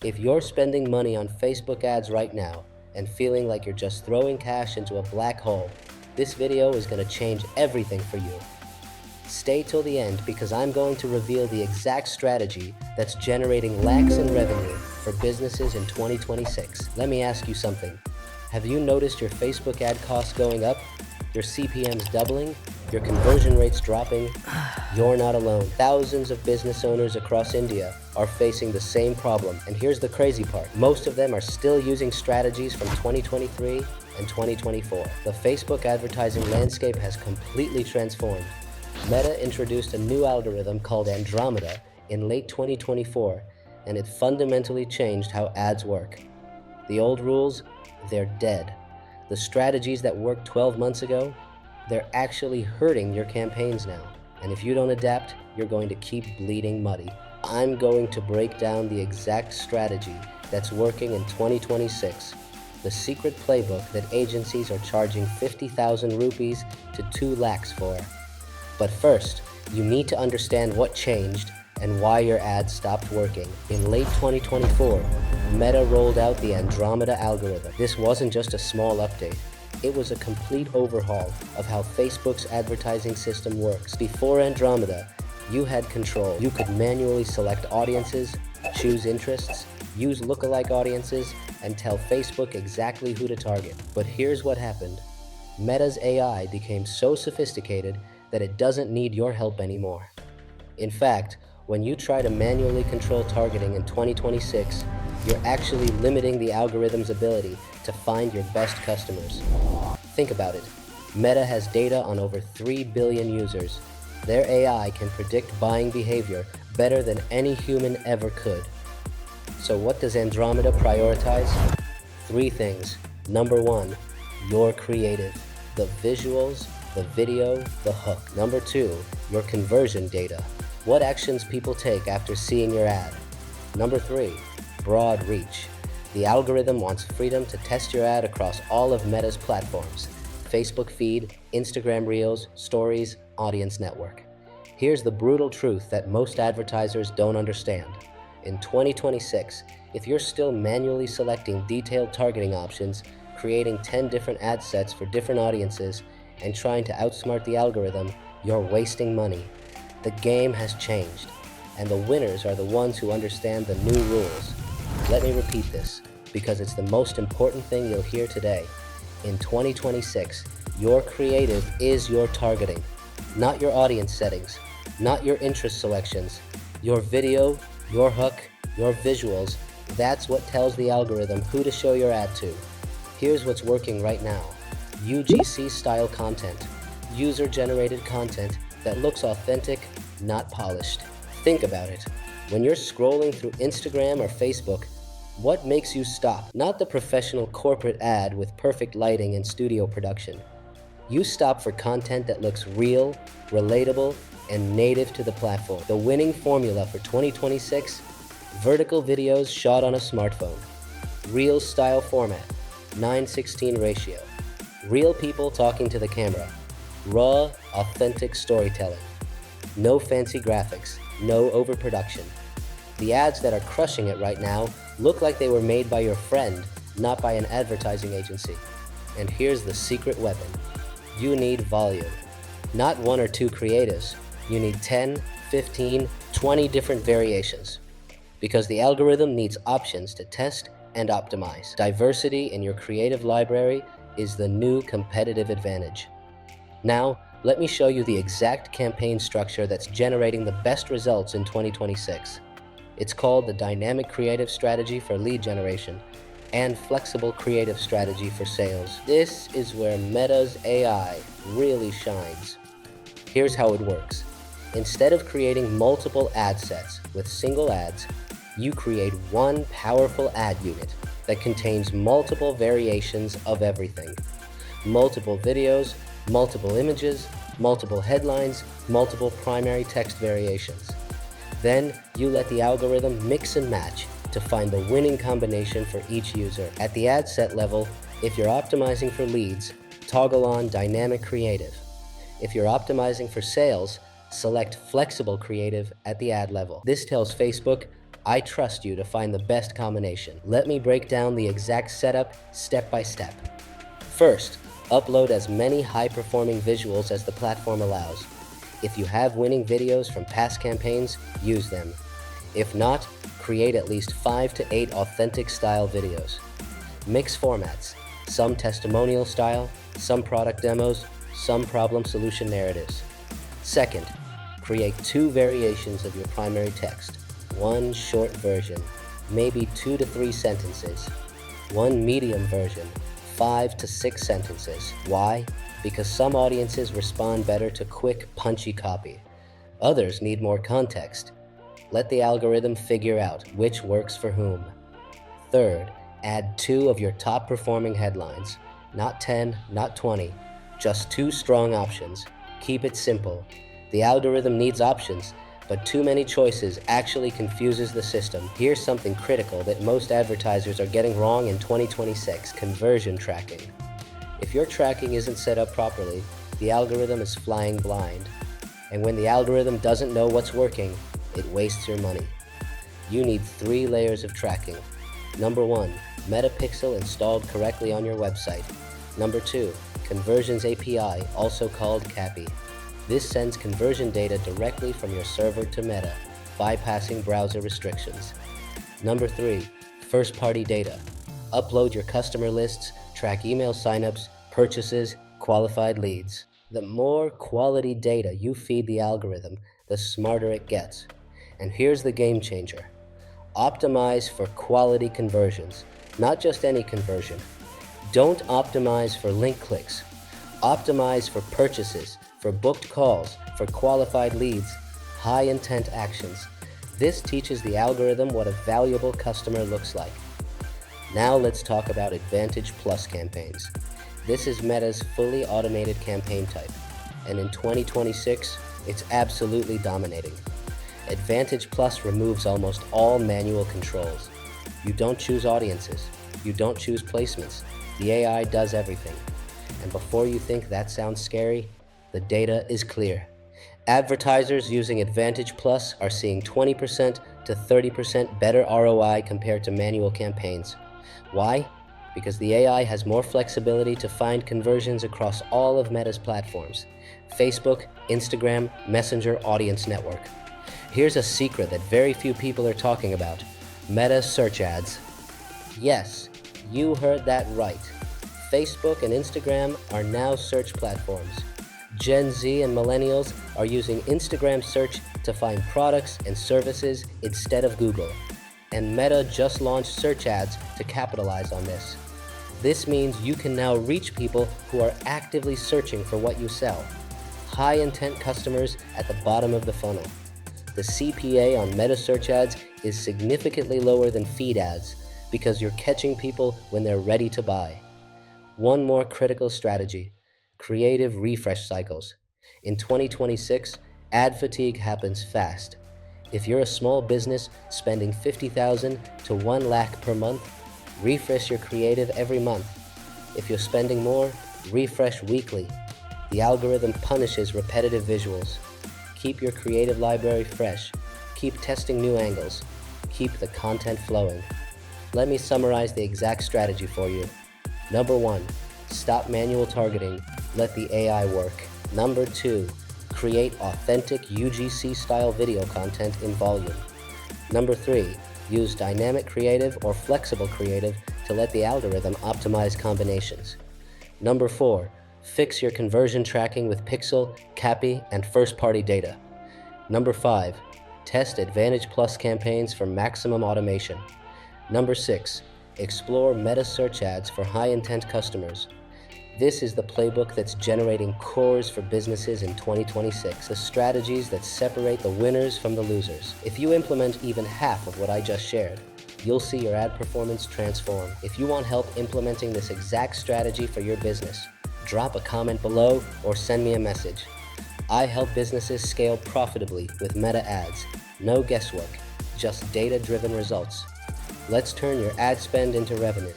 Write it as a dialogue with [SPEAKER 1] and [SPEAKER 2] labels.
[SPEAKER 1] If you're spending money on Facebook ads right now and feeling like you're just throwing cash into a black hole, this video is going to change everything for you. Stay till the end because I'm going to reveal the exact strategy that's generating lakhs in revenue for businesses in 2026. Let me ask you something. Have you noticed your Facebook ad costs going up? Your CPMs doubling? Your conversion rates dropping? You're not alone. Thousands of business owners across India are facing the same problem. And here's the crazy part. Most of them are still using strategies from 2023 and 2024. The Facebook advertising landscape has completely transformed. Meta introduced a new algorithm called Andromeda in late 2024, and it fundamentally changed how ads work. The old rules, they're dead. The strategies that worked 12 months ago, they're actually hurting your campaigns now. And if you don't adapt, you're going to keep bleeding muddy. I'm going to break down the exact strategy that's working in 2026, the secret playbook that agencies are charging 50,000 rupees to 2 lakhs for. But first, you need to understand what changed and why your ads stopped working. In late 2024, Meta rolled out the Andromeda algorithm. This wasn't just a small update. It was a complete overhaul of how Facebook's advertising system works. Before Andromeda, you had control. You could manually select audiences, choose interests, use lookalike audiences, and tell Facebook exactly who to target. But here's what happened. Meta's AI became so sophisticated that it doesn't need your help anymore. In fact, when you try to manually control targeting in 2026, you're actually limiting the algorithm's ability to find your best customers. Think about it. Meta has data on over 3 billion users. Their AI can predict buying behavior better than any human ever could. So what does Andromeda prioritize? 3 things. Number 1, your creative. The visuals, the video, the hook. Number 2, your conversion data. What actions people take after seeing your ad. Number 3, broad reach. The algorithm wants freedom to test your ad across all of Meta's platforms: Facebook feed, Instagram Reels, Stories, Audience Network. Here's the brutal truth that most advertisers don't understand. In 2026, if you're still manually selecting detailed targeting options, creating 10 different ad sets for different audiences, and trying to outsmart the algorithm, you're wasting money. The game has changed, and the winners are the ones who understand the new rules. Let me repeat this, because it's the most important thing you'll hear today. In 2026, your creative is your targeting, not your audience settings, not your interest selections. Your video, your hook, your visuals, that's what tells the algorithm who to show your ad to. Here's what's working right now. UGC-style content, user-generated content that looks authentic, not polished. Think about it. When you're scrolling through Instagram or Facebook, what makes you stop? Not the professional corporate ad with perfect lighting and studio production. You stop for content that looks real, relatable, and native to the platform. The winning formula for 2026, vertical videos shot on a smartphone, Reel-style format, 9:16 ratio, real people talking to the camera, raw, authentic storytelling, no fancy graphics, no overproduction. The ads that are crushing it right now look like they were made by your friend, not by an advertising agency. And here's the secret weapon. You need volume. Not 1 or 2 creatives. You need 10, 15, 20 different variations. Because the algorithm needs options to test and optimize. Diversity in your creative library is the new competitive advantage. Now, let me show you the exact campaign structure that's generating the best results in 2026. It's called the Dynamic Creative Strategy for lead generation and Flexible Creative Strategy for sales. This is where Meta's AI really shines. Here's how it works. Instead of creating multiple ad sets with single ads, you create one powerful ad unit that contains multiple variations of everything. Multiple videos, multiple images, multiple headlines, multiple primary text variations. Then you let the algorithm mix and match to find the winning combination for each user. At the ad set level, if you're optimizing for leads, toggle on Dynamic Creative. If you're optimizing for sales, select Flexible Creative at the ad level. This tells Facebook, I trust you to find the best combination. Let me break down the exact setup step by step. First, upload as many high-performing visuals as the platform allows. If you have winning videos from past campaigns, use them. If not, create at least 5 to 8 authentic style videos. Mix formats, some testimonial style, some product demos, some problem solution narratives. Second, create 2 variations of your primary text. One short version, maybe 2 to 3 sentences. One medium version, 5 to 6 sentences. Why? Because some audiences respond better to quick, punchy copy. Others need more context. Let the algorithm figure out which works for whom. Third, add 2 of your top performing headlines. Not 10, not 20, just 2 strong options. Keep it simple. The algorithm needs options, but too many choices actually confuses the system. Here's something critical that most advertisers are getting wrong in 2026, conversion tracking. If your tracking isn't set up properly, the algorithm is flying blind. And when the algorithm doesn't know what's working, it wastes your money. You need 3 layers of tracking. Number 1, Metapixel installed correctly on your website. Number 2, Conversions API, also called CAPI. This sends conversion data directly from your server to Meta, bypassing browser restrictions. Number 3, first-party data. Upload your customer lists, track email signups, purchases, qualified leads. The more quality data you feed the algorithm, the smarter it gets. And here's the game changer. Optimize for quality conversions, not just any conversion. Don't optimize for link clicks. Optimize for purchases, for booked calls, for qualified leads, high-intent actions. This teaches the algorithm what a valuable customer looks like. Now let's talk about Advantage Plus campaigns. This is Meta's fully automated campaign type, and in 2026, it's absolutely dominating. Advantage Plus removes almost all manual controls. You don't choose audiences. You don't choose placements. The AI does everything. And before you think that sounds scary, the data is clear. Advertisers using Advantage Plus are seeing 20% to 30% better ROI compared to manual campaigns. Why? Because the AI has more flexibility to find conversions across all of Meta's platforms: Facebook, Instagram, Messenger, Audience Network. Here's a secret that very few people are talking about: Meta search ads. Yes, you heard that right. Facebook and Instagram are now search platforms. Gen Z and millennials are using Instagram search to find products and services instead of Google. And Meta just launched search ads to capitalize on this. This means you can now reach people who are actively searching for what you sell. High-intent customers at the bottom of the funnel. The CPA on Meta search ads is significantly lower than feed ads because you're catching people when they're ready to buy. One more critical strategy: creative refresh cycles. In 2026, ad fatigue happens fast. If you're a small business spending $50,000 to $1 lakh per month, refresh your creative every month. If you're spending more, refresh weekly. The algorithm punishes repetitive visuals. Keep your creative library fresh. Keep testing new angles. Keep the content flowing. Let me summarize the exact strategy for you. Number 1, stop manual targeting. Let the AI work. Number 2, create authentic UGC-style video content in volume. Number 3, use dynamic creative or flexible creative to let the algorithm optimize combinations. Number 4, fix your conversion tracking with Pixel, CAPI, and first-party data. Number 5, test Advantage Plus campaigns for maximum automation. Number 6, explore Meta search ads for high-intent customers. This is the playbook that's generating cores for businesses in 2026, the strategies that separate the winners from the losers. If you implement even half of what I just shared, you'll see your ad performance transform. If you want help implementing this exact strategy for your business, drop a comment below or send me a message. I help businesses scale profitably with Meta ads. No guesswork, just data-driven results. Let's turn your ad spend into revenue.